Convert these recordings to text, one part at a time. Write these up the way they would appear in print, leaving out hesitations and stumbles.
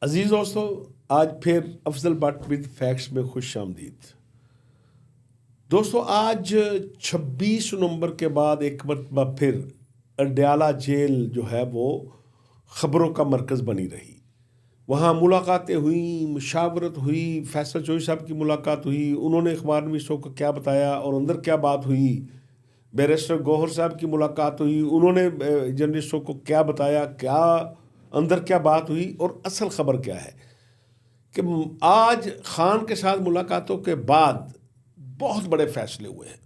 عزیز دوستو، آج پھر افضل بٹ وتھ فیکٹس میں خوش آمدید۔ دوستو، آج 26 نومبر کے بعد ایک مرتبہ پھر اڈیالہ جیل جو ہے وہ خبروں کا مرکز بنی رہی۔ وہاں ملاقاتیں ہوئیں، مشاورت ہوئی، فیصل چوہدری صاحب کی ملاقات ہوئی، انہوں نے اخبار نویسوں کو کیا بتایا اور اندر کیا بات ہوئی۔ بیرسٹر گوہر صاحب کی ملاقات ہوئی، انہوں نے جرنلسٹوں کو کیا بتایا، کیا اندر کیا بات ہوئی اور اصل خبر کیا ہے کہ آج خان کے ساتھ ملاقاتوں کے بعد بہت بڑے فیصلے ہوئے ہیں۔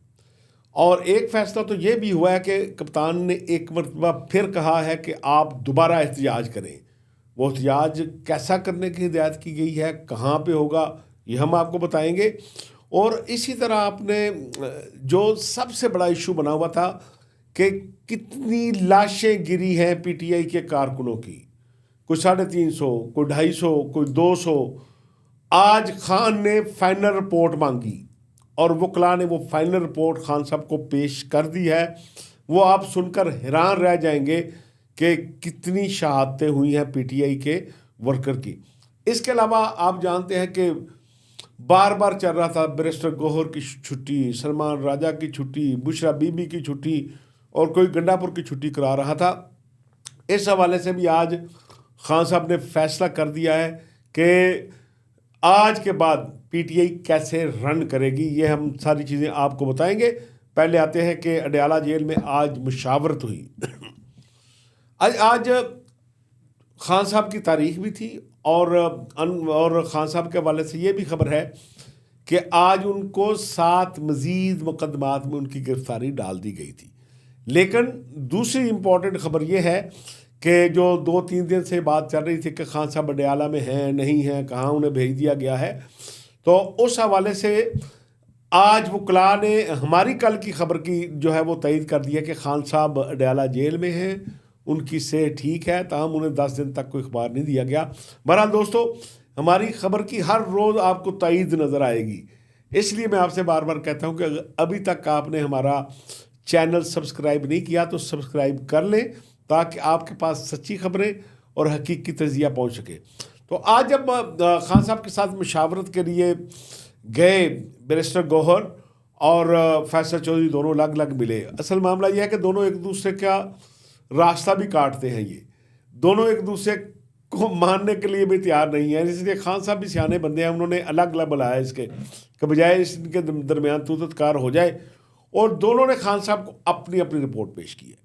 اور ایک فیصلہ تو یہ بھی ہوا ہے کہ کپتان نے ایک مرتبہ پھر کہا ہے کہ آپ دوبارہ احتجاج کریں۔ وہ احتجاج کیسا کرنے کی ہدایت کی گئی ہے، کہاں پہ ہوگا، یہ ہم آپ کو بتائیں گے۔ اور اسی طرح آپ نے جو سب سے بڑا ایشو بنا ہوا تھا کہ کتنی لاشیں گری ہیں پی ٹی آئی کے کارکنوں کی، کوئی 350، کوئی 250، کوئی 200۔ آج خان نے فائنل رپورٹ مانگی اور وکلاء نے وہ فائنل رپورٹ خان صاحب کو پیش کر دی ہے۔ وہ آپ سن کر حیران رہ جائیں گے کہ کتنی شہادتیں ہوئی ہیں پی ٹی آئی کے ورکر کی۔ اس کے علاوہ آپ جانتے ہیں کہ بار بار چل رہا تھا بیرسٹر گوہر کی چھٹی، سلمان راجہ کی چھٹی، بشرا بی بی کی چھٹی اور کوئی گنڈا پور کی چھٹی کرا رہا تھا۔ اس حوالے سے بھی آج خان صاحب نے فیصلہ کر دیا ہے کہ آج کے بعد پی ٹی آئی کیسے رن کرے گی، یہ ہم ساری چیزیں آپ کو بتائیں گے۔ پہلے آتے ہیں کہ اڈیالہ جیل میں آج مشاورت ہوئی۔ آج خان صاحب کی تاریخ بھی تھی اور خان صاحب کے حوالے سے یہ بھی خبر ہے کہ آج ان کو 7 مزید مقدمات میں ان کی گرفتاری ڈال دی گئی تھی۔ لیکن دوسری امپورٹنٹ خبر یہ ہے کہ جو 2-3 دن سے بات چل رہی تھی کہ خان صاحب اڈیالہ میں ہیں نہیں ہیں، کہاں انہیں بھیج دیا گیا ہے، تو اس حوالے سے آج وکلاء نے ہماری کل کی خبر کی جو ہے وہ تائید کر دیا کہ خان صاحب اڈیالہ جیل میں ہیں، ان کی صحت ٹھیک ہے، تاہم انہیں 10 دن تک کوئی اخبار نہیں دیا گیا۔ بہرحال دوستو، ہماری خبر کی ہر روز آپ کو تائید نظر آئے گی، اس لیے میں آپ سے بار بار کہتا ہوں کہ اگر ابھی تک آپ نے ہمارا چینل سبسکرائب نہیں کیا تو سبسکرائب کر لیں تاکہ آپ کے پاس سچی خبریں اور حقیقی تجزیہ پہنچ سکے۔ تو آج جب خان صاحب کے ساتھ مشاورت کے لیے گئے بیرسٹر گوہر اور فیصل چوہدری، دونوں الگ الگ ملے۔ اصل معاملہ یہ ہے کہ دونوں ایک دوسرے کا راستہ بھی کاٹتے ہیں، یہ دونوں ایک دوسرے کو ماننے کے لیے بھی تیار نہیں ہیں، اس لیے خان صاحب بھی سیانے بندے ہیں، انہوں نے الگ الگ بلایا اس کے کہ بجائے اس کے درمیان توتکار ہو جائے۔ اور دونوں نے خان صاحب کو اپنی اپنی رپورٹ پیش کی ہے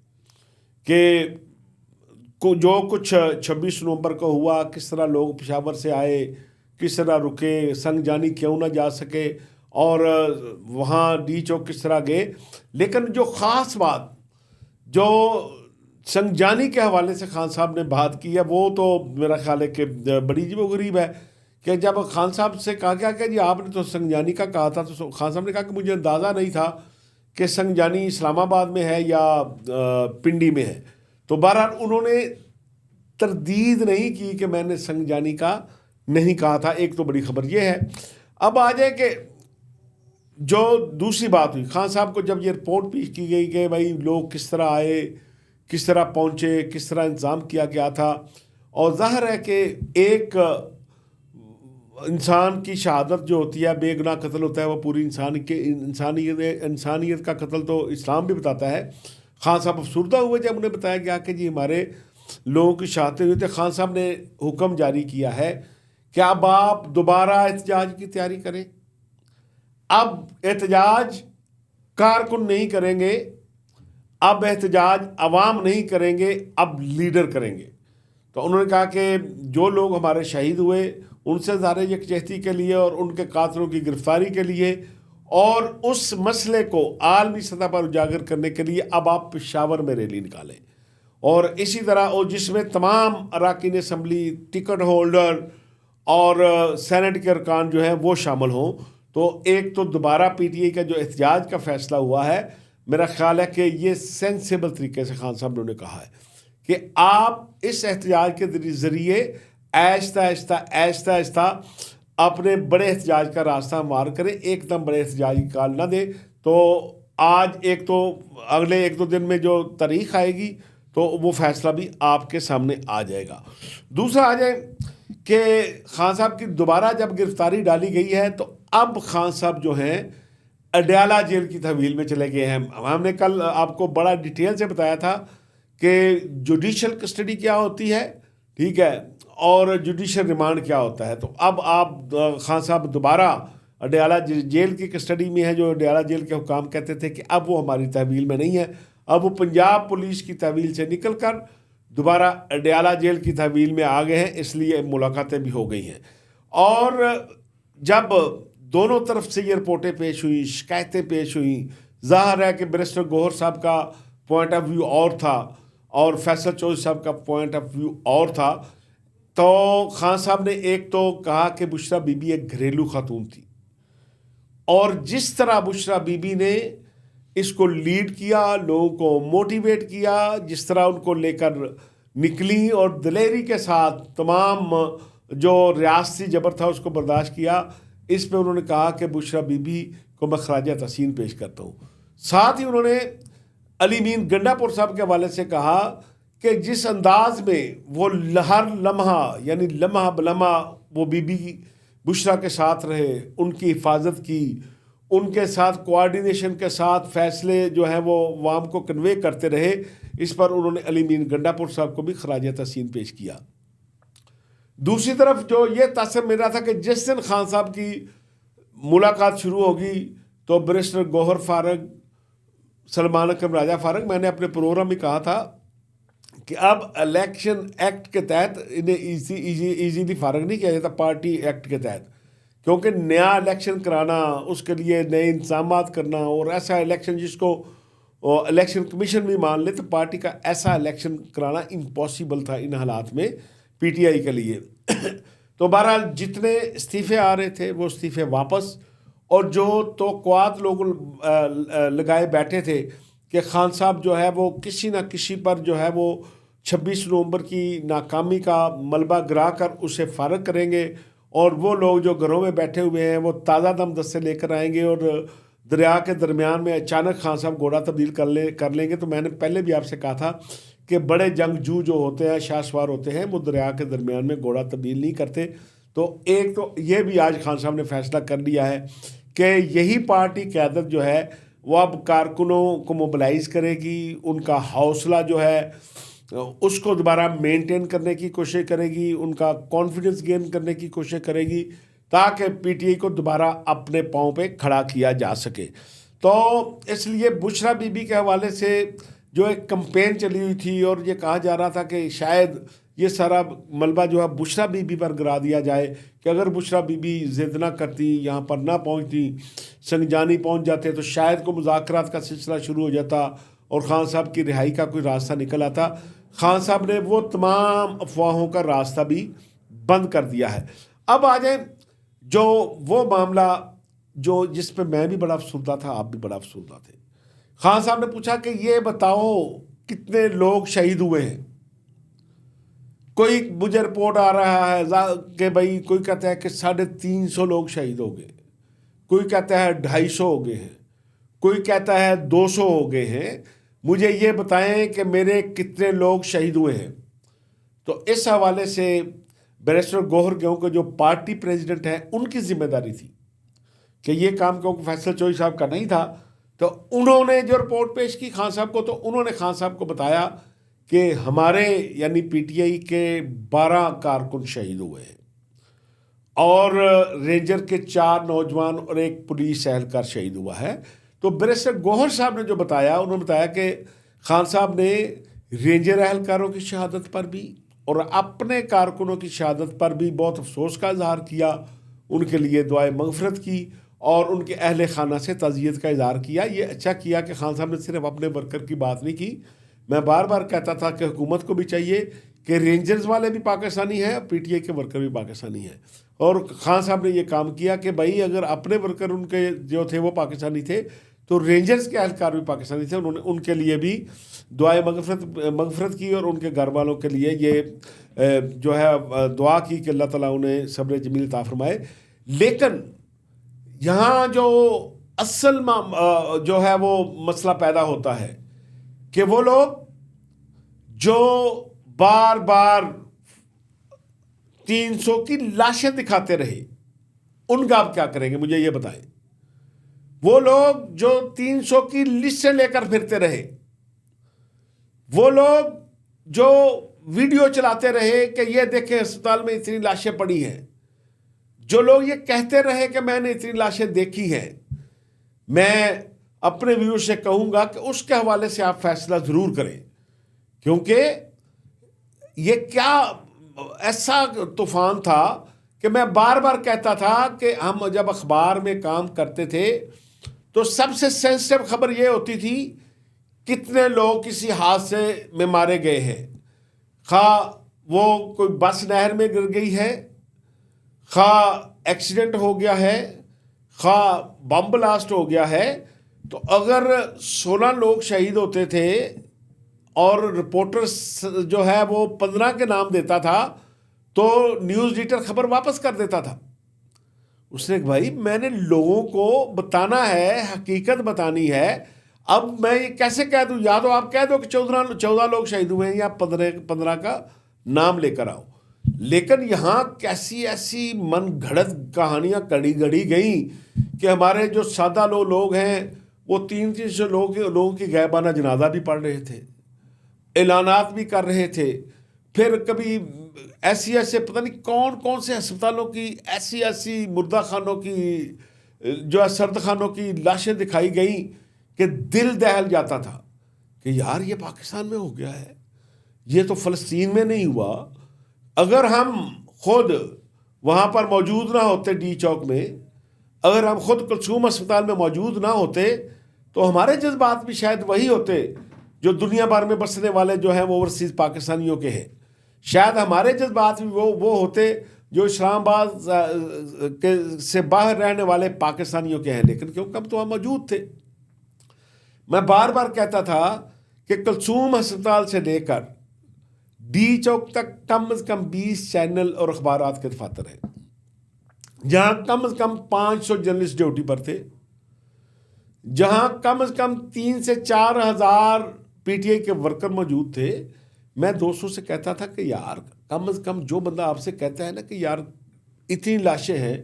کہ جو کچھ 26 نومبر کو ہوا، کس طرح لوگ پشاور سے آئے، کس طرح رکے، سنگ جانی کیوں نہ جا سکے اور وہاں ڈی چوک کس طرح گئے۔ لیکن جو خاص بات جو سنگ جانی کے حوالے سے خان صاحب نے بات کی ہے وہ تو میرا خیال ہے کہ بڑی عجیب و غریب ہے کہ جب خان صاحب سے کہا گیا کہ جی آپ نے تو سنگ جانی کا کہا تھا، تو خان صاحب نے کہا کہ مجھے اندازہ نہیں تھا کہ سنگ جانی اسلام آباد میں ہے یا پنڈی میں ہے۔ تو بہرحال انہوں نے تردید نہیں کی کہ میں نے سنگ جانی کا نہیں کہا تھا۔ ایک تو بڑی خبر یہ ہے۔ اب آ جائے کہ جو دوسری بات ہوئی، خان صاحب کو جب یہ رپورٹ پیش کی گئی کہ بھائی لوگ کس طرح آئے، کس طرح پہنچے، کس طرح انتظام کیا گیا تھا، اور ظاہر ہے کہ ایک انسان کی شہادت جو ہوتی ہے، بے گناہ قتل ہوتا ہے، وہ پوری انسانیت کا قتل تو اسلام بھی بتاتا ہے۔ خان صاحب افسردہ ہوئے جب انہیں بتایا گیا کہ جی ہمارے لوگوں کی شہادتیں ہوئی تھے۔ خان صاحب نے حکم جاری کیا ہے کہ اب آپ دوبارہ احتجاج کی تیاری کریں۔ اب احتجاج کارکن نہیں کریں گے، اب احتجاج عوام نہیں کریں گے، اب لیڈر کریں گے۔ تو انہوں نے کہا کہ جو لوگ ہمارے شہید ہوئے ان سے ظاہر یکجہتی کے لیے اور ان کے قاتلوں کی گرفتاری کے لیے اور اس مسئلے کو عالمی سطح پر اجاگر کرنے کے لیے اب آپ پشاور میں ریلی نکالیں، اور اسی طرح اور جس میں تمام اراکین اسمبلی، ٹکٹ ہولڈر اور سینٹ کے ارکان جو ہیں وہ شامل ہوں۔ تو ایک تو دوبارہ پی ٹی آئی کا جو احتجاج کا فیصلہ ہوا ہے، میرا خیال ہے کہ یہ سینسیبل طریقے سے خان صاحب نے کہا ہے کہ آپ اس احتجاج کے ذریعے آہستہ آہستہ اپنے بڑے احتجاج کا راستہ ہموار کریں، ایک دم بڑے احتجاج کی کال نہ دیں۔ تو آج ایک تو اگلے 1-2 دن میں جو تاریخ آئے گی تو وہ فیصلہ بھی آپ کے سامنے آ جائے گا۔ دوسرا آ جائے کہ خان صاحب کی دوبارہ جب گرفتاری ڈالی گئی ہے تو اب خان صاحب جو ہیں اڈیالہ جیل کی تحویل میں چلے گئے ہیں. ہم نے کل آپ کو بڑا ڈیٹیل سے بتایا تھا کہ جوڈیشل کسٹڈی کیا ہوتی ہے, ٹھیک ہے, اور جوڈیشل ریمانڈ کیا ہوتا ہے. تو اب آپ خان صاحب دوبارہ اڈیالہ جیل کی کسٹڈی میں ہے, جو اڈیالہ جیل کے حکام کہتے تھے کہ اب وہ ہماری تحویل میں نہیں ہے. اب وہ پنجاب پولیس کی تحویل سے نکل کر دوبارہ اڈیالہ جیل کی تحویل میں آ گئے ہیں, اس لیے ملاقاتیں بھی ہو گئی ہیں. اور جب دونوں طرف سے یہ رپورٹیں پیش ہوئیں, شکایتیں پیش ہوئیں, ظاہر ہے کہ بیرسٹر گوہر صاحب کا پوائنٹ آف ویو اور تھا اور فیصل چودھری صاحب کا پوائنٹ آف ویو اور تھا. تو خان صاحب نے ایک تو کہا کہ بشریٰ بی بی ایک گھریلو خاتون تھی, اور جس طرح بشریٰ بی بی نے اس کو لیڈ کیا, لوگوں کو موٹیویٹ کیا, جس طرح ان کو لے کر نکلی اور دلیری کے ساتھ تمام جو ریاستی جبر تھا اس کو برداشت کیا, اس پہ انہوں نے کہا کہ بشریٰ بی بی کو میں خراج تحسین پیش کرتا ہوں. ساتھ ہی انہوں نے علی مین گنڈا پور صاحب کے حوالے سے کہا کہ جس انداز میں وہ ہر لمحہ یعنی لمحہ بلمحہ وہ بی بی بشریٰ کے ساتھ رہے, ان کی حفاظت کی, ان کے ساتھ کوآرڈینیشن کے ساتھ فیصلے جو ہیں وہ عوام کو کنوے کرتے رہے, اس پر انہوں نے علی مین گنڈا پور صاحب کو بھی خراج تحسین پیش کیا. دوسری طرف جو یہ تاثر میرا تھا کہ جس دن خان صاحب کی ملاقات شروع ہوگی تو بیرسٹر گوہر فارغ, سلمان اکرم راجہ فارغ, میں نے اپنے پروگرام میں کہا تھا کہ اب الیکشن ایکٹ کے تحت انہیں ایزیلی فارغ نہیں کیا جاتا, پارٹی ایکٹ کے تحت, کیونکہ نیا الیکشن کرانا, اس کے لیے نئے انتظامات کرنا, اور ایسا الیکشن جس کو الیکشن کمیشن بھی مان لے, تو پارٹی کا ایسا الیکشن کرانا امپاسبل تھا ان حالات میں پی ٹی آئی کے لیے. تو بہرحال جتنے استعفے آ رہے تھے وہ استعفے واپس, اور جو توقعات لوگ لگائے بیٹھے تھے کہ خان صاحب جو ہے وہ کسی نہ کسی پر جو ہے وہ 26 نومبر کی ناکامی کا ملبہ گرا کر اسے فارغ کریں گے, اور وہ لوگ جو گھروں میں بیٹھے ہوئے ہیں وہ تازہ دم دستے لے کر آئیں گے اور دریا کے درمیان میں اچانک خان صاحب گھوڑا تبدیل کر لیں گے. تو میں نے پہلے بھی آپ سے کہا تھا کہ بڑے جنگجو جو ہوتے ہیں, شاہ سوار ہوتے ہیں, وہ دریا کے درمیان میں گھوڑا تبدیل نہیں کرتے. تو ایک تو یہ بھی آج خان صاحب نے فیصلہ کر لیا ہے کہ یہی پارٹی قیادت جو ہے وہ اب کارکنوں کو موبلائز کرے گی, ان کا حوصلہ جو ہے اس کو دوبارہ مینٹین کرنے کی کوشش کرے گی, ان کا کانفیڈنس گین کرنے کی کوشش کرے گی, تاکہ پی ٹی آئی کو دوبارہ اپنے پاؤں پہ کھڑا کیا جا سکے. تو اس لیے بشریٰ بی بی کے حوالے سے جو ایک کمپین چلی ہوئی تھی, اور یہ کہا جا رہا تھا کہ شاید یہ سارا ملبہ جو ہے بشریٰ بی بی پر گرا دیا جائے, کہ اگر بشریٰ بی بی ضد نہ کرتی, یہاں پر نہ پہنچتی, سنجانی پہنچ جاتے, تو شاید کو مذاکرات کا سلسلہ شروع ہو جاتا اور خان صاحب کی رہائی کا کوئی راستہ نکل آتا. خان صاحب نے وہ تمام افواہوں کا راستہ بھی بند کر دیا ہے. اب آ جائیں جو وہ معاملہ جو جس پہ میں بھی بڑا افسردہ تھا, آپ بھی بڑا افسردہ تھے. خان صاحب نے پوچھا کہ یہ بتاؤ کتنے لوگ شہید ہوئے ہیں. کوئی مجھے رپورٹ آ رہا ہے کہ بھائی کوئی کہتا ہے کہ 350 لوگ شہید ہو گئے, کوئی کہتا ہے 250 ہو گئے ہیں, کوئی کہتا ہے 200 ہو گئے ہیں. مجھے یہ بتائیں کہ میرے کتنے لوگ شہید ہوئے ہیں. تو اس حوالے سے بیرسٹر گوہر گیوں کے جو پارٹی پریزیڈنٹ ہیں ان کی ذمہ داری تھی کہ یہ کام کیونکہ فیصل چودھری صاحب کا نہیں تھا, تو انہوں نے جو رپورٹ پیش کی خان صاحب کو, تو انہوں نے خان صاحب کو بتایا کہ ہمارے یعنی پی ٹی آئی کے 12 کارکن شہید ہوئے ہیں, اور رینجر کے 4 نوجوان اور 1 پولیس اہلکار شہید ہوا ہے. تو بیرسٹر گوہر صاحب نے جو بتایا, انہوں نے بتایا کہ خان صاحب نے رینجر اہلکاروں کی شہادت پر بھی اور اپنے کارکنوں کی شہادت پر بھی بہت افسوس کا اظہار کیا, ان کے لیے دعائے مغفرت کی اور ان کے اہل خانہ سے تعزیت کا اظہار کیا. یہ اچھا کیا کہ خان صاحب نے صرف اپنے ورکر کی بات نہیں کی. میں بار بار کہتا تھا کہ حکومت کو بھی چاہیے کہ رینجرز والے بھی پاکستانی ہیں, پی ٹی آئی کے ورکر بھی پاکستانی ہیں, اور خان صاحب نے یہ کام کیا کہ بھائی اگر اپنے ورکر ان کے جو تھے وہ پاکستانی تھے تو رینجرز کے اہلکار بھی پاکستانی تھے. انہوں نے ان کے لیے بھی دعائے مغفرت کی اور ان کے گھر والوں کے لیے یہ جو ہے دعا کی کہ اللہ تعالیٰ انہیں صبر جمیل عطا فرمائے. لیکن یہاں جو اصل جو ہے وہ مسئلہ پیدا ہوتا ہے کہ وہ لوگ جو بار بار 300 کی لاشیں دکھاتے رہے، ان کا آپ کیا کریں گے؟ مجھے یہ بتائیں۔ وہ لوگ جو 300 کی لسٹیں لے کر پھرتے رہے، وہ لوگ جو ویڈیو چلاتے رہے کہ یہ دیکھیں ہسپتال میں اتنی لاشیں پڑی ہیں، جو لوگ یہ کہتے رہے کہ میں نے اتنی لاشیں دیکھی ہیں، میں اپنے ویور سے کہوں گا کہ اس کے حوالے سے آپ فیصلہ ضرور کریں، کیونکہ یہ کیا ایسا طوفان تھا کہ میں بار بار کہتا تھا کہ ہم جب اخبار میں کام کرتے تھے تو سب سے سینسٹیو خبر یہ ہوتی تھی کتنے لوگ کسی حادثے میں مارے گئے ہیں، خواہ وہ کوئی بس نہر میں گر گئی ہے، خواہ ایکسیڈنٹ ہو گیا ہے، خواہ بم بلاسٹ ہو گیا ہے۔ تو اگر 16 لوگ شہید ہوتے تھے اور رپورٹر جو ہے وہ 15 کے نام دیتا تھا تو نیوز ایڈیٹر خبر واپس کر دیتا تھا۔ اس نے کہا بھائی میں نے لوگوں کو بتانا ہے، حقیقت بتانی ہے، اب میں یہ کیسے کہہ دوں؟ یا تو آپ کہہ دو کہ 14 لوگ شہید ہوئے ہیں یا 15 کا نام لے کر آؤ، لیکن یہاں کیسی ایسی من گھڑت کہانیاں گڑی گئیں کہ ہمارے جو سادہ لوگ ہیں وہ 300 لوگوں کی غائبانہ جنازہ بھی پڑھ رہے تھے، اعلانات بھی کر رہے تھے، پھر کبھی ایسے پتہ نہیں کون سے ہسپتالوں کی ایسی مردہ خانوں کی جو ہے سرد خانوں کی لاشیں دکھائی گئیں کہ دل دہل جاتا تھا کہ یار یہ پاکستان میں ہو گیا ہے، یہ تو فلسطین میں نہیں ہوا۔ اگر ہم خود وہاں پر موجود نہ ہوتے ڈی چوک میں، اگر ہم خود کلثوم ہسپتال میں موجود نہ ہوتے تو ہمارے جذبات بھی شاید وہی ہوتے جو دنیا بھر میں بسنے والے جو ہیں وہ اوورسیز پاکستانیوں کے ہیں، شاید ہمارے جذبات بھی وہ ہوتے جو اسلام آباد سے باہر رہنے والے پاکستانیوں کے ہیں، لیکن کیونکہ ہم تو وہاں موجود تھے۔ میں بار بار کہتا تھا کہ کلثوم ہسپتال سے لے کر ڈی چوک تک کم از کم 20 چینل اور اخبارات کے دفاتر ہیں، جہاں کم از کم 500 جرنلسٹ ڈیوٹی پر تھے، جہاں کم از کم 3 سے 4 ہزار پی ٹی آئی کے ورکر موجود تھے۔ میں دوستوں سے کہتا تھا کہ یار کم از کم جو بندہ آپ سے کہتا ہے نا کہ یار اتنی لاشیں ہیں،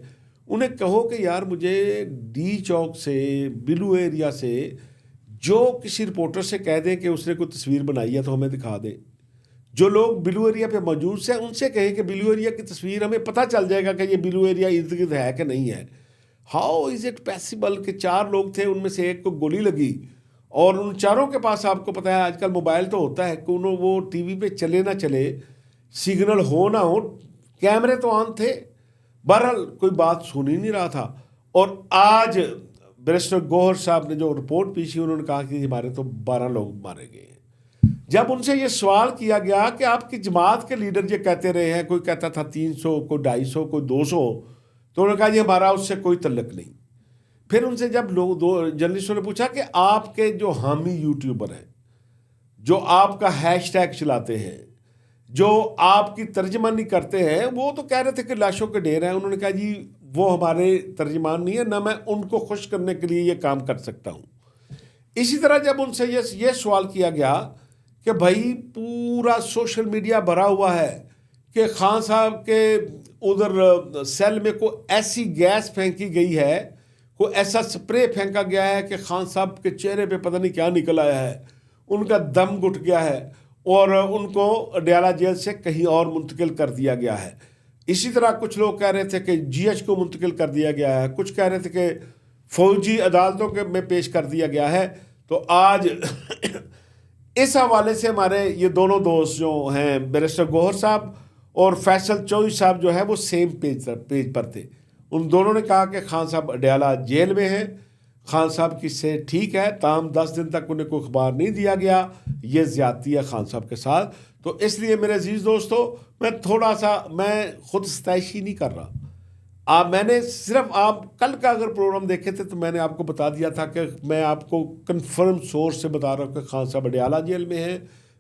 انہیں کہو کہ یار مجھے ڈی چوک سے، بلو ایریا سے جو کسی رپورٹر سے کہہ دیں کہ اس نے کوئی تصویر بنائی ہے تو ہمیں دکھا دیں۔ جو لوگ بلو ایریا پہ موجود سے ان سے کہیں کہ بلو ایریا کی تصویر ہمیں پتہ چل جائے گا کہ یہ بلو ایریا ارد گرد ہے کہ نہیں ہے۔ ہاؤ از اٹ پاسبل کہ 4 لوگ تھے، ان میں سے ایک کو گولی لگی اور ان چاروں کے پاس آپ کو پتہ ہے آج کل موبائل تو ہوتا ہے کہ انہوں وہ ٹی وی پہ چلے نہ چلے، سگنل ہو نہ ہو، کیمرے تو آن تھے، بہرحال کوئی بات سن ہی نہیں رہا تھا۔ اور آج بیرسٹر گوہر صاحب نے جو رپورٹ پیش کی انہوں نے کہا کہ ہمارے تو 12 لوگ مارے گئے ہیں۔ جب ان سے یہ سوال کیا گیا کہ آپ کی جماعت کے لیڈر یہ کہتے رہے ہیں، کوئی کہتا تھا 300، کوئی 250، کوئی 200، تو انہوں نے کہا یہ ہمارا اس سے کوئی تعلق نہیں۔ پھر ان سے جب جرنلسٹوں نے پوچھا کہ آپ کے جو حامی یوٹیوبر ہیں، جو آپ کا ہیش ٹیگ چلاتے ہیں، جو آپ کی ترجمانی کرتے ہیں، وہ تو کہہ رہے تھے کہ لاشوں کے ڈھیر ہیں۔ انہوں نے کہا جی وہ ہمارے ترجمان نہیں ہے، نہ میں ان کو خوش کرنے کے لیے یہ کام کر سکتا ہوں۔ اسی طرح جب ان سے یہ سوال کیا گیا کہ بھائی پورا سوشل میڈیا بھرا ہوا ہے کہ خان صاحب کے ادھر سیل میں کوئی ایسی گیس پھینکی گئی ہے، کوئی ایسا سپرے پھینکا گیا ہے کہ خان صاحب کے چہرے پہ پتہ نہیں کیا نکل آیا ہے، ان کا دم گھٹ گیا ہے اور ان کو اڈیالہ جیل سے کہیں اور منتقل کر دیا گیا ہے۔ اسی طرح کچھ لوگ کہہ رہے تھے کہ جی ایچ کو منتقل کر دیا گیا ہے، کچھ کہہ رہے تھے کہ فوجی عدالتوں میں پیش کر دیا گیا ہے۔ تو آج اس حوالے سے ہمارے یہ دونوں دوست جو ہیں بیرسٹر گوہر صاحب اور فیصل چودھری صاحب جو ہے وہ سیم پیج پر تھے۔ ان دونوں نے کہا کہ خان صاحب اڈیالہ جیل میں ہیں، خان صاحب کی صحت ٹھیک ہے، تاہم 10 دن تک انہیں کوئی اخبار نہیں دیا گیا، یہ زیادتی ہے خان صاحب کے ساتھ۔ تو اس لیے میرے عزیز دوستو، میں خود ستائش ہی نہیں کر رہا، میں نے صرف آپ کل کا اگر پروگرام دیکھے تھے تو میں نے آپ کو بتا دیا تھا کہ میں آپ کو کنفرم سورس سے بتا رہا ہوں کہ خان صاحب اڈیالہ جیل میں ہیں،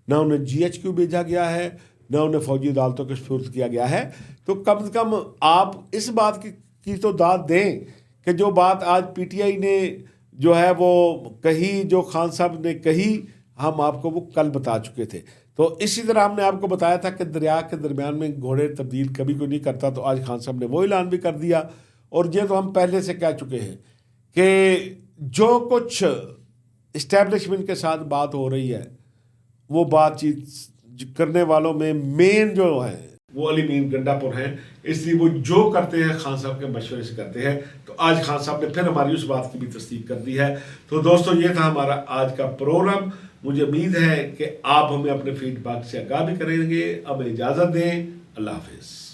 نہ انہیں جی ایچ کیو بھیجا گیا ہے، نہ انہیں فوجی عدالتوں کے سپرد کیا گیا ہے۔ تو کم از کم آپ اس بات کی تو داد دیں کہ جو بات آج پی ٹی آئی نے جو ہے وہ کہی، جو خان صاحب نے کہی، ہم آپ کو وہ کل بتا چکے تھے۔ تو اسی طرح ہم نے آپ کو بتایا تھا کہ دریا کے درمیان میں گھوڑے تبدیل کبھی کوئی نہیں کرتا، تو آج خان صاحب نے وہ اعلان بھی کر دیا، اور یہ تو ہم پہلے سے کہہ چکے ہیں کہ جو کچھ اسٹیبلشمنٹ کے ساتھ بات ہو رہی ہے، وہ بات چیت کرنے والوں میں مین جو ہیں وہ علی مین گنڈا پور ہیں، اس لیے وہ جو کرتے ہیں خان صاحب کے مشورے سے کرتے ہیں۔ تو آج خان صاحب نے پھر ہماری اس بات کی بھی تصدیق کر دی ہے۔ تو دوستو، یہ تھا ہمارا آج کا پروگرام۔ مجھے امید ہے کہ آپ ہمیں اپنے فیڈ بیک سے آگاہ بھی کریں گے۔ اب اجازت دیں، اللہ حافظ۔